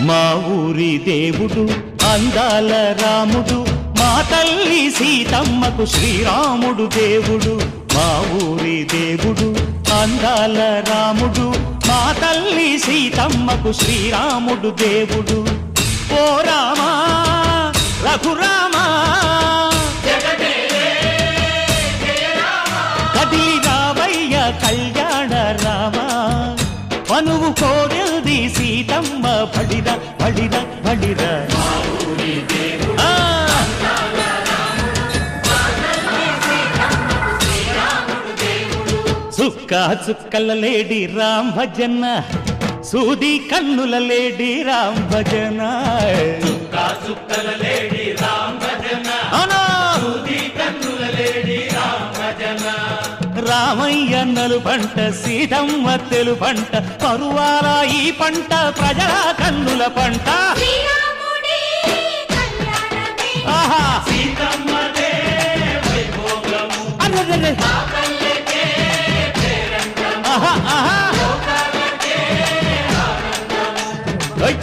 మా ఊరి దేవుడు అందాల రాముడు, మా తల్లి సీతమ్మకు శ్రీరాముడు దేవుడు. మా ఊరి దేవుడు అందాల రాముడు, మా తల్లి సీతమ్మకు శ్రీరాముడు దేవుడు. ఓ రామా రఘురామా కదిలి రావయ్య కళ్యాణ రామా, మనువు కోరెల్ది సీతమ్మ బడిరా బడిరా బడిరా. చుక్క చుక్కల లేడి రామ్ భజన, సూది కన్నుల లేడి రామ్ భజన. చుక్కల లేడి రామ్ భజన, సూది కన్నుల లేడి రామ్ భజన. రామయ్య నలు పంట సీతమ్మ తెలు పంట, పరువాల ఈ పంట ప్రజల కన్నుల పంట. ఆహా సీతమ్మదే వైభోగము, అరే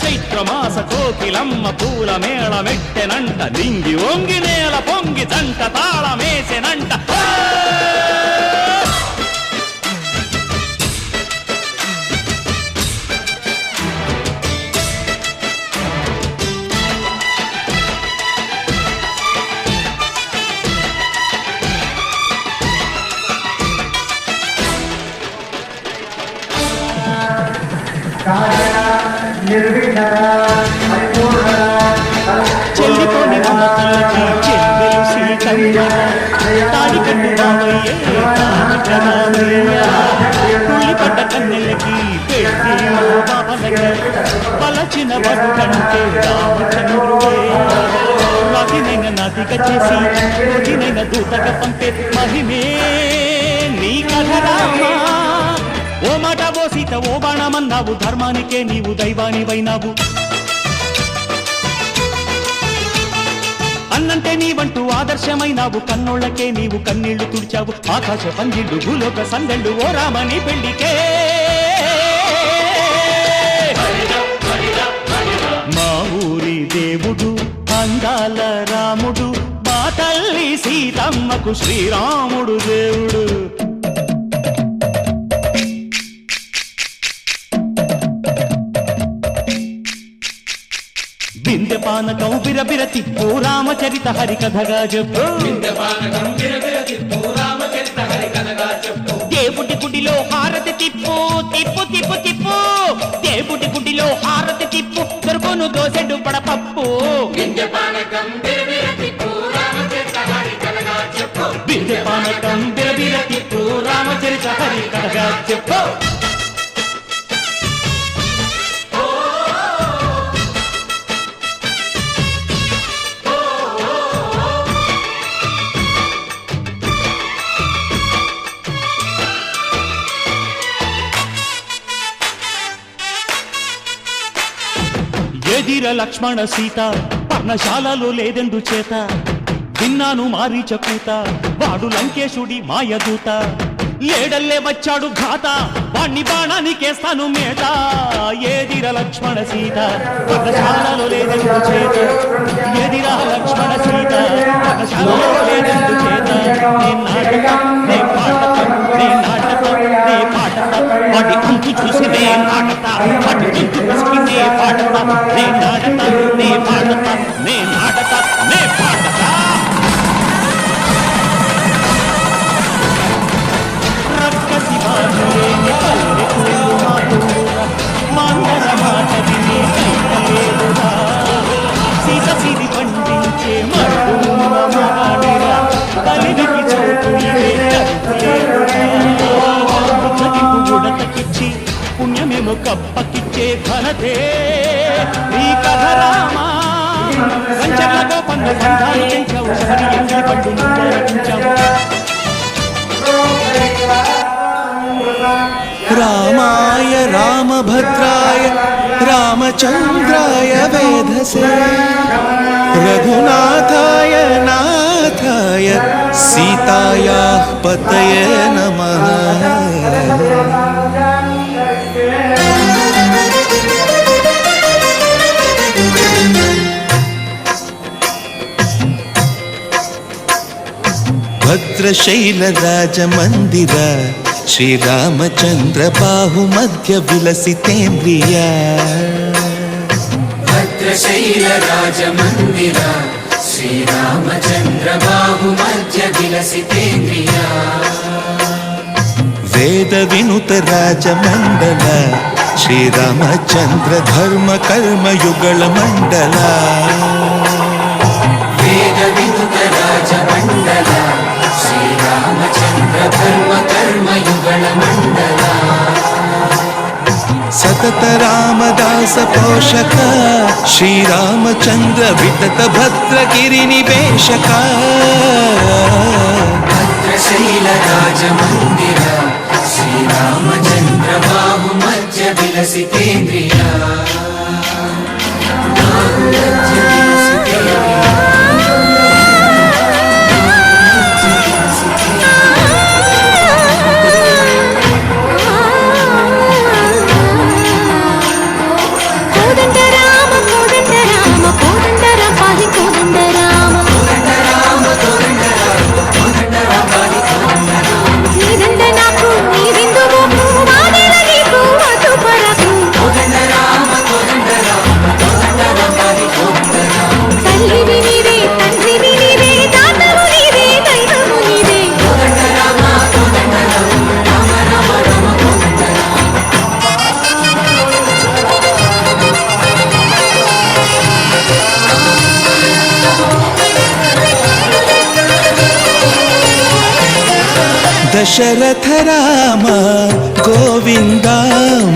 చైత్రమాస కోకిలమ్మ పూల మేళ మెట్టెనంట, లింగి ఒంగి నేల పొంగి జంట తాళమేసెనంట. చెల్లిపోని మమతలకి చెల్లెలు సీతమ్మ, తాడి కట్టు రామయ్య పులిపడ్డ కన్నెలకి పెట్టి బాబలకి, పలచిన బడు కంటే రామచంద్రుడే. నదినైన నదిగా చేసి నదినైన దూతగా పంపే మహిమే నీ కథ రామా. ఓ మాట ఓ సీత ఓ బాణమన్నావు, ధర్మానికే నీవు దైవానివైనావు. అన్నంటే నీవంటూ ఆదర్శమైనావు, కన్నోళ్ళకే నీవు కన్నీళ్లు తుడిచావు. ఆకాశ పందిళ్ళు భూలోక సందళ్ళు ఓ రామని పెళ్లికే. మా ఊరి దేవుడు అందాల రాముడు, మా తల్లి సీతమ్మకు శ్రీరాముడు దేవుడు. బిందెపానకం బిరబిర తిప్పు రామచరిత హరికథగా చెప్పు. దేవుడి గుడిలో హారతి తిప్పు తిప్పు తిప్పు తిప్పు, దేవుడి గుడిలో హారతి తిప్పు, దొరుకును దోసెడు పడపప్పు. బిందెపానకం బిరబిర తిప్పు రామచరిత హరికథగా చెప్పు. ఎదిర లక్ష్మణ సీత పర్ణశాలలో లేదెందు చేత, విన్నాను మారీచ కూత వాడు లంకేశుడి మాయదూత. ఏడల్లే వచ్చాడు ఘాత వాణ్ణి బాణానికేస్తాను మేత. ఏదిర లక్ష్మణ సీత పర్ణశాలలో లేదెందు చేత, ఎదిర లక్ష్మణ సీత పర్ణశాలలో లేదెందు చేత. నే నాటకం నే పాటకం నే నాటకం నే పాటకం, వాటి అంతు చూసి నే నాటక, వాటి అంతు చూసి నే పాటక. నే నాటక నే పాటక నే నాటక నే పాటక. రక్కసి బాధలేని పల్లెటూరు మాతూరా, మంగళ మాట విని కైకలేదురా. సీత సిరి పండించే మరుడు మగాడిరా, కలివికి చోటు ఇవే ఉడతకిచ్చి పుణ్యమేమో కప్పకిచ్చే ఘనతే నీ కథ రామా. సంచర్లతో పండ సంధాలు పెంచావు, శబరి ఎంగిలి పండు ముందరకించావు. రామాయ రామభద్రాయ రామచంద్రాయ వేధసే, రఘునాథాయ నాథాయ सीतायाः पतये नमः। భద్రశైలరాజ మందిర శ్రీరామచంద్ర బాహు మధ్య విలసితేంద్రియ భద్రశైలరాజ మందిర శ్రీరామచంద్ర బాహు మధ్య విలసితేంద్రియ వేద వినుత రాజ మండల శ్రీరామచంద్ర ధర్మ కర్మయుగళ మండల వేద వినుత రాజ మండల శ్రీరామచంద్ర ధర్మ కర్మయుగళ మండల సతత రామదాస పోషక శ్రీరామచంద్ర వితత భద్రగిరి నివేశక భద్రశైలరాజ మందిర శ్రీరామచంద్ర బాహు మధ్య విలసితేంద్రియ బాహు మధ్య విలసితేంద్రియ దశరథ రామ గోవింద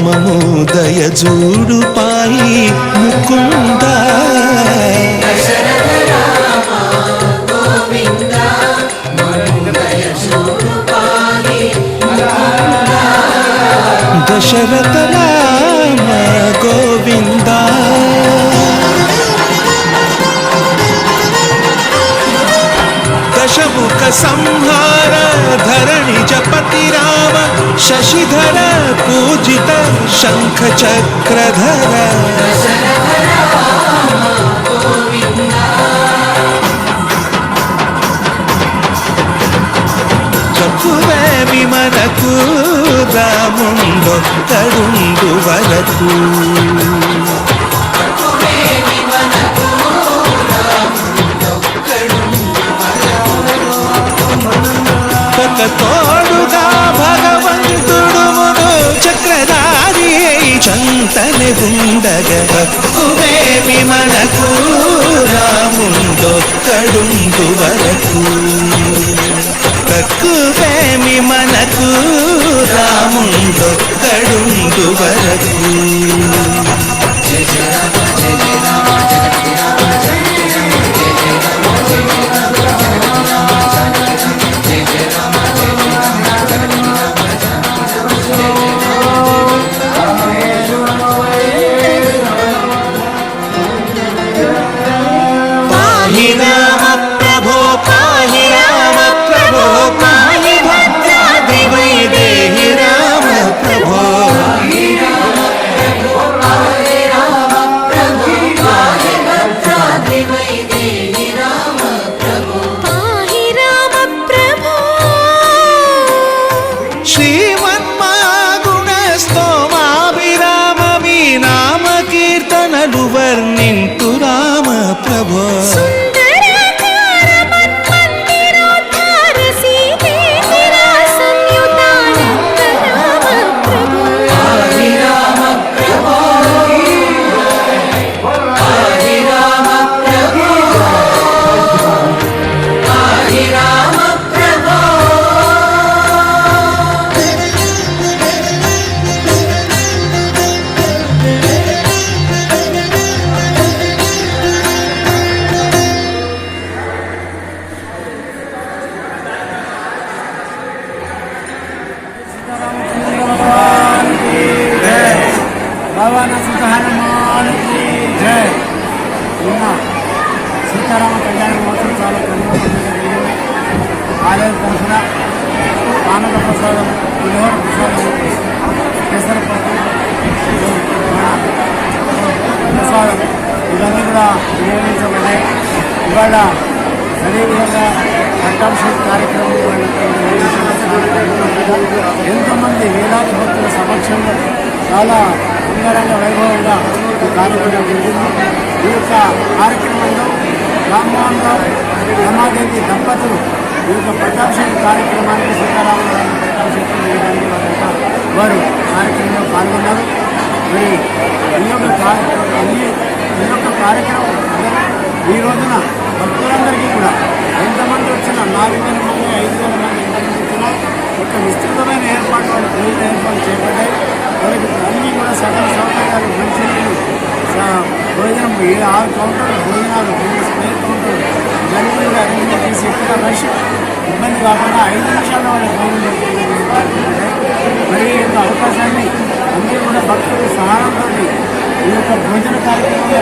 మమోదయ జూడు పాయి ముకుంద దశరథ రామ గోవింద మమోదయ జూడు పాయి ముకుంద దశరథ రామ గోవింద దశముఖ సంహార ధరణి జపతి రామ శశిధర పూజిత శంఖ చక్రధర దశరథ రామ గోవింద చెప్పువేమి మనకు రాముండొక్కడుండు వరకు ఒక తోడుగా భగవంతుడుమును చక్రధారి చంతని ఉండగ తక్కువేమి మనకు రాముండొక్కడుండు వరకు తక్కువేమి మనకు రాముండొక్కడుండు వరకు జయ జయ రామ జయ జయ రామ జగతి రామ జయ జయ రామ జయ జయ రామ జయ జయ రామ జయ జయ రామ జయ జయ రామ జగతి రామ జయ జయ పాహి రామ ప్రభో పాహి రామ ప్రభో పాహి భద్రాద్రి వైదేహి రామ ప్రభో శ్రీమన్మాగుణ స్తోమాభిరామ మీ నామ కీర్తనలు వర్ణింతు రామ ప్రభో भगवान सीता हनुमान की जय। सीताराम कल्याण महोत्सव చాలా ఆలయం పहुंచిన ఆనంద ప్రసాదం పులిహోర ప్రసాదం కేసరపప్పు ప్రసాదం ఇవన్నీ కూడా నియమించబడ్డాయి. ఇవాళ అదేవిధంగా పట్టాభిషేక కార్యక్రమం ఎంతోమంది వేలాది భక్తుల సమక్షంలో చాలా అంగరంగ వైభవంగా ఈ కార్యక్రమం జరిగింది. ఈ యొక్క కార్యక్రమంలో రామ్మోహన్ రావు రమాదేవి దంపతులు ఈ యొక్క పట్టాభిషేక కార్యక్రమానికి సీతారామరావు పట్టాభిషేకం చేయడానికి వారు కార్యక్రమంలో పాల్గొన్నారు. మరి ఈ యొక్క కార్యక్రమం ఈ రోజున భక్తులందరికీ కూడా ఎంతమంది వచ్చినా 4,000 మంది 5,000 మంది ఎంతమంది వచ్చినా ఒక విస్తృతమైన ఏర్పాటు భోజన ఏర్పాటు చేపట్టాయి. వారికి అన్నీ కూడా సకల సౌకర్యాలు మంచినీళ్ళు భోజనం 6 కౌంటర్లు భోజనాలు 3 స్క్వేర్ కౌంటర్లు ఇవన్నీ కూడా అరేంజ్మెంట్ చేసి ఎక్కడ రష్ ఇబ్బంది కాకుండా 5 నిమిషాల్లో వాళ్ళకి భోజనం మరి ఈ యొక్క అవకాశాన్ని అందరూ కూడా భక్తులు సహాయంతో ఈ యొక్క భోజన కార్యక్రమంలో